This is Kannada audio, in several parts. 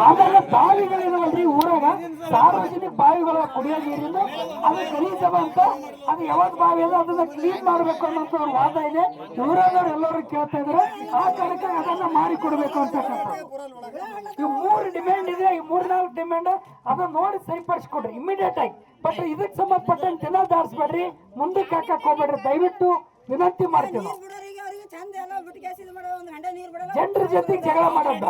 ಆಮೇಲೆ ಬಾವಿಗಳಿದಾವಲ್ರಿ ಊರಾಗ ಸಾರ್ವಜನಿಕ ಬಾವಿಗಳ ಕುಡಿಯೋ ನೀರಿಂದ ಅದು ಗಲೀಜವ ಅಂತ ಅದು ಯಾವತ್ ಬಾವಿ ಅದ ಅದನ್ನ ಕ್ಲೀನ್ ಮಾಡ್ಬೇಕು ಅನ್ನೋಂಥ ಒಂದು ವಾದ ಇದೆ. ಊರಾದವ್ರು ಎಲ್ಲರೂ ಕೇಳ್ತಾ ಇದ್ರೆ ಆ ಕಾರಣಕ್ಕೆ ಅದನ್ನ ಮಾಡಿಕೊಡ್ಬೇಕು ಅಂತಕ್ಕಂಥ ಈ 3 ಡಿಮ್ಯಾಂಡ್ ಇದೆ. ಈ 3-4 ಡಿಮ್ಯಾಂಡ್ ಅದನ್ನ ನೋಡಿ ಸರಿಪಡಿಸ್ಕೊಡ್ರಿ ಇಮಿಡಿಯೇಟ್ ಆಗಿ. ಬಟ್ ಇದಕ್ಕೆ ಸಂಬಂಧಪಟ್ಟಂತೆ ಜನ ದಾರಿಸ್ಬೇಡ್ರಿ, ಮುಂದಕ್ಕೆ ಹಾಕಕ್ ಹೋಗ್ಬೇಡ್ರಿ, ದಯವಿಟ್ಟು ವಿನಂತಿ ಮಾಡ್ತೀವಿ ನಾವು. ಜನರ ಜೊತೆಗೆ ಜಗಳ ಮಾಡೋದು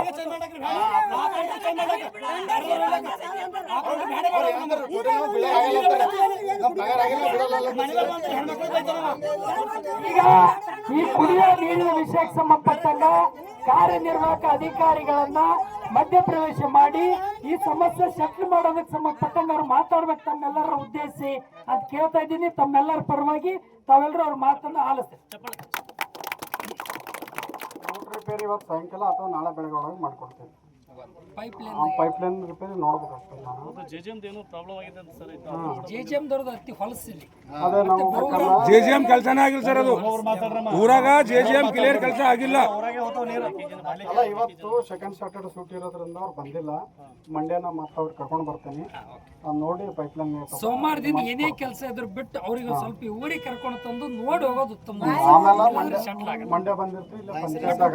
ಈಗ ಈ ಕುಡಿಯುವ ನೀರಿನ ವಿಷಯಕ್ಕೆ ಸಂಬಂಧಪಟ್ಟಂಗ ಕಾರ್ಯನಿರ್ವಾಹಕ ಅಧಿಕಾರಿಗಳನ್ನ ಮಧ್ಯಪ್ರವೇಶ ಮಾಡಿ ಈ ಸಮಸ್ಯೆ ಸೆಟ್ಲ್ ಮಾಡೋದಕ್ಕೆ ಸಂಬಂಧಪಟ್ಟಂಗ ಅವ್ರು ಮಾತಾಡ್ಬೇಕು ತಮ್ಮೆಲ್ಲರ ಉದ್ದೇಶಿಸಿ ಅಂತ ಕೇಳ್ತಾ ಇದ್ದೀನಿ. ತಮ್ಮೆಲ್ಲರ ಪರವಾಗಿ ತಾವೆಲ್ಲರೂ ಅವ್ರ ಮಾತನ್ನ ಆಲಿಸ್ತೀವಿ. ರಿಪೇರಿ ಇವತ್ತು ಸಾಯಂಕಾಲ ಅಥವಾ ನಾಳೆ ಬೆಳಗ್ಗೆ ಒಳಗೆ ಮಾಡ್ಕೊಡ್ತೀವಿ. ಪೈಪ್ಲೈನ್ ರಿಪೇರಿ ನೋಡ್ಬೇಕು ಅಷ್ಟೇ. ಜೆಜಿಎಂ ಕೆಲಸನೇ ಆಗಿಲ್ಲ ಸರ್, ಅದು ಊರಾಗ ಜೆಜಿಎಂ ಕ್ಲಿಯರ್ ಕೆಲಸ ಆಗಿಲ್ಲ. ಅಲ್ಲ ಇವತ್ತು ಸೆಕೆಂಡ್ ಸ್ಯಾಟರ್ಡೆ ಸೂಟಿ ಇರೋದ್ರಿಂದ ಅವ್ರು ಬಂದಿಲ್ಲ. ಮಂಡ್ಯನ ಮತ್ತೆ ಅವ್ರು ಕರ್ಕೊಂಡು ಬರ್ತೀನಿ, ನೋಡಿ ಪೈಪ್ಲೈನ್ ಸೋಮವಾರದಿಂದ ಏನೇ ಕೆಲಸ ಇದ್ರು ಬಿಟ್ಟು ಅವ್ರಿಗೆ ಸ್ವಲ್ಪ ಊರಿಗೆ ಕರ್ಕೊಂಡು ತಂದು ನೋಡಿ ಹೋಗೋದು ಉತ್ತಮ. ಆಮೇಲೆ ಮಂಡ್ಯ ಬಂದಿರ್ತೀವಿ ಇಲ್ಲ ಪಂಚಾಯತ್ದಾಗ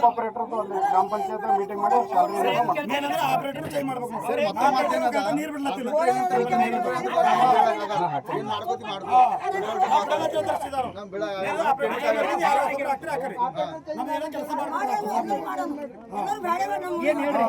ಆಪರೇಟರ್ ಗ್ರಾಮ ಪಂಚಾಯತ್ ಮೀಟಿಂಗ್ ಮಾಡಿ ಏನ್ ಹೇಳ್ರಿ